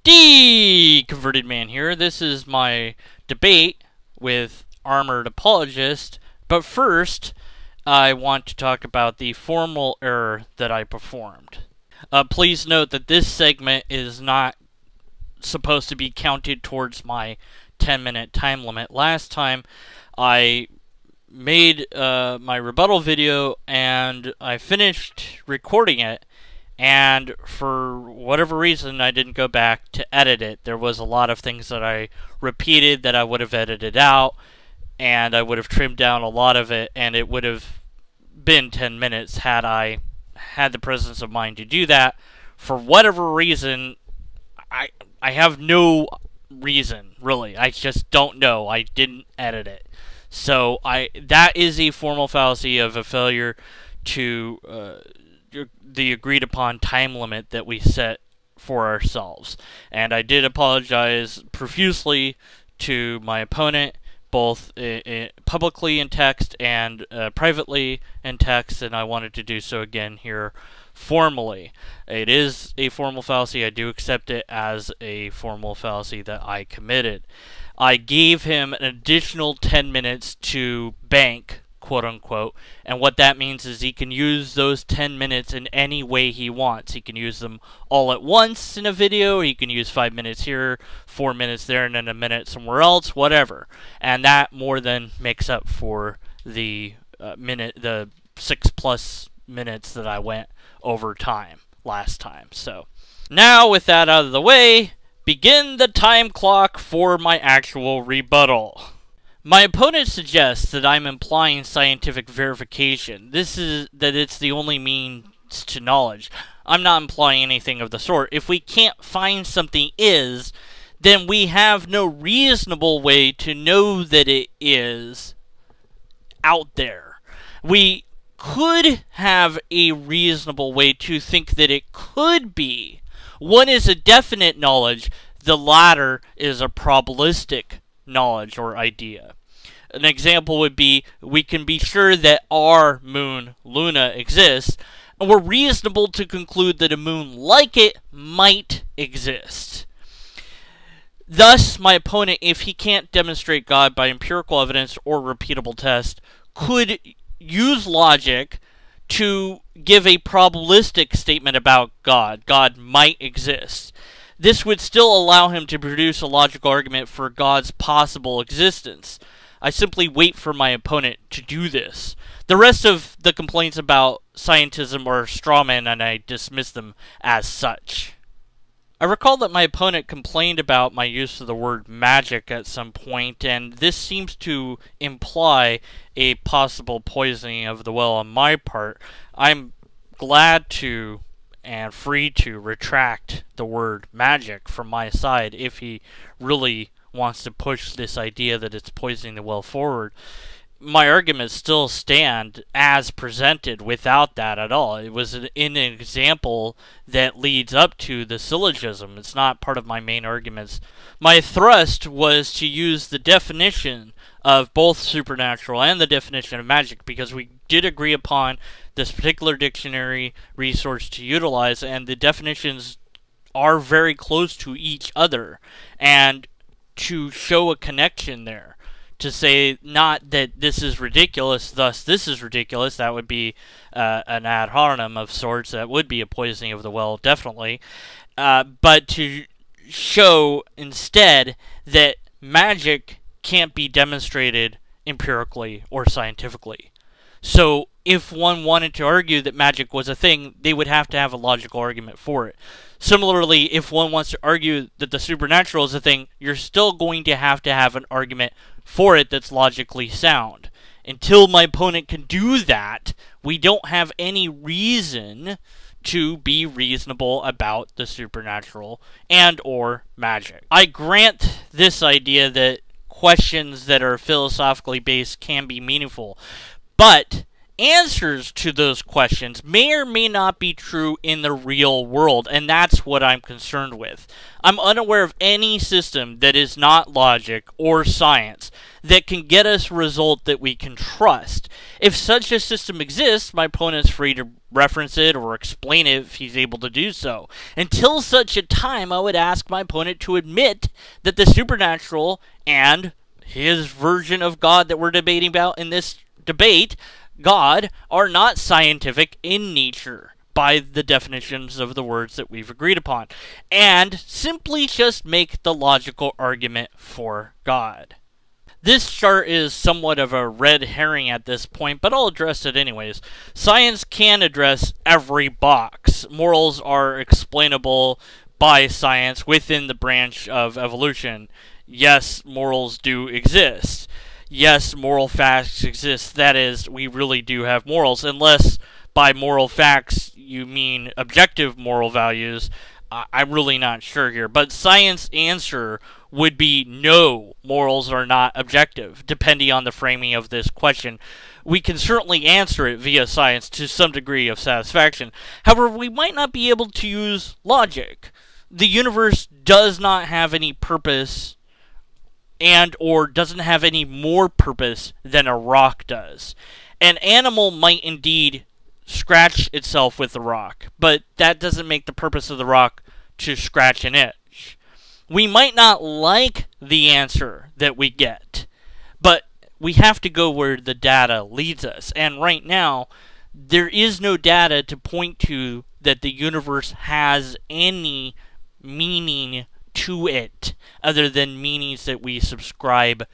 Deconverted Man here. This is my debate with Armored Apologist. But first, I want to talk about the formal error that I performed. Please note that this segment is not supposed to be counted towards my 10-minute time limit. Last time, I made my rebuttal video and I finished recording it. And for whatever reason, I didn't go back to edit it. There was a lot of things that I repeated that I would have edited out, and I would have trimmed down a lot of it, and it would have been 10 minutes had I had the presence of mind to do that. For whatever reason, I have no reason, really. I just don't know. I didn't edit it. So that is a formal fallacy of a failure to the agreed upon time limit that we set for ourselves. And I did apologize profusely to my opponent, both publicly in text and privately in text, and I wanted to do so again here formally. It is a formal fallacy. I do accept it as a formal fallacy that I committed. I gave him an additional 10 minutes to bank, quote unquote, and what that means is he can use those 10 minutes in any way he wants. He can use them all at once in a video, he can use 5 minutes here, 4 minutes there, and then a minute somewhere else, whatever. And that more than makes up for the 6+ minutes that I went over time last time. So now with that out of the way, begin the time clock for my actual rebuttal. My opponent suggests that I'm implying scientific verification. This is that it's the only means to knowledge. I'm not implying anything of the sort. If we can't find something is, then we have no reasonable way to know that it is out there. We could have a reasonable way to think that it could be. One is a definite knowledge. The latter is a probabilistic knowledge or idea. An example would be, we can be sure that our moon, Luna, exists, and we're reasonable to conclude that a moon like it might exist. Thus, my opponent, if he can't demonstrate God by empirical evidence or repeatable test, could use logic to give a probabilistic statement about God. God might exist. This would still allow him to produce a logical argument for God's possible existence. I simply wait for my opponent to do this. The rest of the complaints about scientism are strawmen, and I dismiss them as such. I recall that my opponent complained about my use of the word magic at some point, and this seems to imply a possible poisoning of the well on my part. I'm glad to and free to retract the word magic from my side if he really wants to push this idea that it's poisoning the well forward. My arguments still stand as presented without that at all. It was an example that leads up to the syllogism. It's not part of my main arguments. My thrust was to use the definition of both supernatural and the definition of magic, because we did agree upon this particular dictionary resource to utilize, and the definitions are very close to each other, and to show a connection there, to say not that this is ridiculous, thus this is ridiculous, that would be an ad hominem of sorts, that would be a poisoning of the well, definitely, but to show instead that magic can't be demonstrated empirically or scientifically. So if one wanted to argue that magic was a thing, they would have to have a logical argument for it. Similarly, if one wants to argue that the supernatural is a thing, you're still going to have an argument for it that's logically sound. Until my opponent can do that, we don't have any reason to be reasonable about the supernatural and or magic. I grant this idea that questions that are philosophically based can be meaningful, but answers to those questions may or may not be true in the real world, and that's what I'm concerned with. I'm unaware of any system that is not logic or science that can get us a result that we can trust. If such a system exists, my opponent is free to reference it or explain it if he's able to do so. Until such a time, I would ask my opponent to admit that the supernatural and his version of God that we're debating about in this debate, God, are not scientific in nature by the definitions of the words that we've agreed upon, and simply just make the logical argument for God. This chart is somewhat of a red herring at this point, but I'll address it anyways. Science can address every box. Morals are explainable by science within the branch of evolution. Yes, morals do exist. Yes, moral facts exist. That is, we really do have morals. Unless by moral facts you mean objective moral values, I'm really not sure here. But science answer would be no, morals are not objective, depending on the framing of this question. We can certainly answer it via science to some degree of satisfaction. However, we might not be able to use logic. The universe does not have any purpose and or doesn't have any more purpose than a rock does. An animal might indeed scratch itself with the rock, but that doesn't make the purpose of the rock to scratch an itch. We might not like the answer that we get, but we have to go where the data leads us. And right now, there is no data to point to that the universe has any meaning to it, other than meanings that we subscribe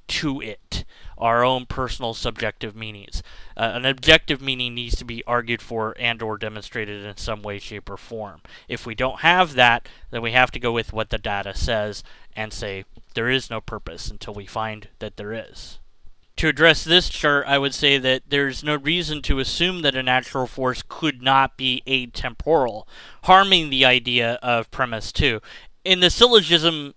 to it, our own personal subjective meanings. An objective meaning needs to be argued for and or demonstrated in some way, shape, or form. If we don't have that, then we have to go with what the data says and say there is no purpose until we find that there is. To address this chart, I would say that there's no reason to assume that a natural force could not be atemporal, harming the idea of premise 2. In the syllogism,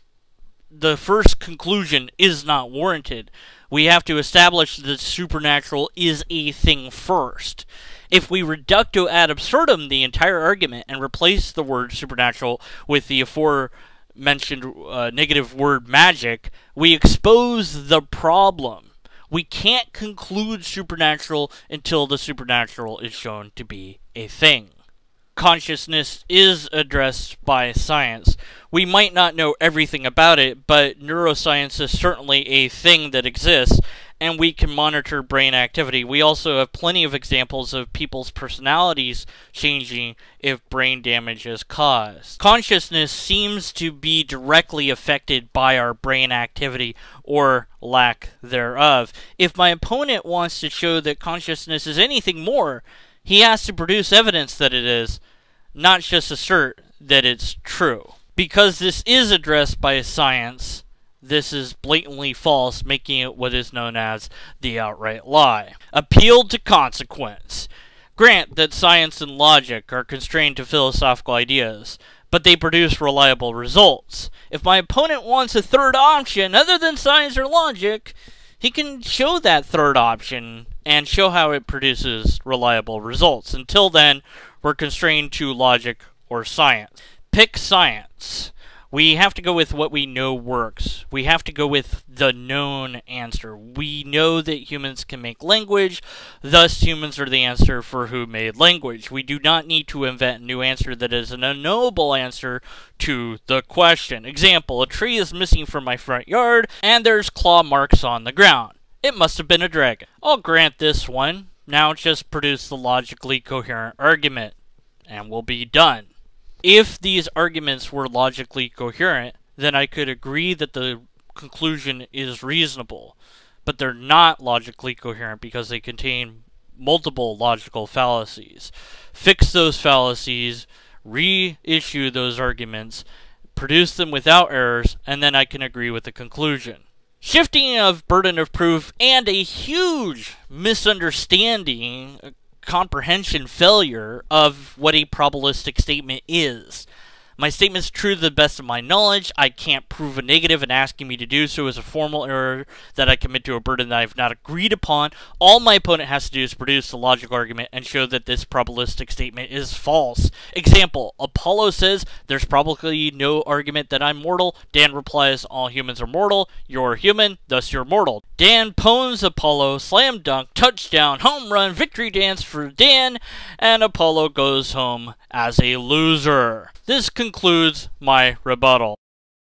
the first conclusion is not warranted. We have to establish that supernatural is a thing first. If we reducto ad absurdum the entire argument and replace the word supernatural with the aforementioned negative word magic, we expose the problem. We can't conclude supernatural until the supernatural is shown to be a thing. Consciousness is addressed by science. We might not know everything about it, but neuroscience is certainly a thing that exists, and we can monitor brain activity. We also have plenty of examples of people's personalities changing if brain damage is caused. Consciousness seems to be directly affected by our brain activity or lack thereof. If my opponent wants to show that consciousness is anything more, he has to produce evidence that it is, not just assert that it's true. Because this is addressed by science, this is blatantly false, making it what is known as the outright lie. Appeal to consequence. Grant that science and logic are constrained to philosophical ideas, but they produce reliable results. If my opponent wants a third option other than science or logic, he can show that third option and show how it produces reliable results. Until then, we're constrained to logic or science. Pick science. We have to go with what we know works. We have to go with the known answer. We know that humans can make language, thus humans are the answer for who made language. We do not need to invent a new answer that is an unknowable answer to the question. Example, a tree is missing from my front yard, and there's claw marks on the ground. It must have been a dragon. I'll grant this one. Now just produce the logically coherent argument, and we'll be done. If these arguments were logically coherent, then I could agree that the conclusion is reasonable. But they're not logically coherent because they contain multiple logical fallacies. Fix those fallacies, reissue those arguments, produce them without errors, and then I can agree with the conclusion. Shifting of burden of proof and a huge misunderstanding, comprehension failure of what a probabilistic statement is. My statement's true to the best of my knowledge. I can't prove a negative, and asking me to do so is a formal error that I commit to a burden that I have not agreed upon. All my opponent has to do is produce a logical argument and show that this probabilistic statement is false. Example, Apollo says, there's probably no argument that I'm mortal. Dan replies, all humans are mortal. You're human, thus you're mortal. Dan pwns Apollo, slam dunk, touchdown, home run, victory dance for Dan, and Apollo goes home as a loser. This concludes my rebuttal.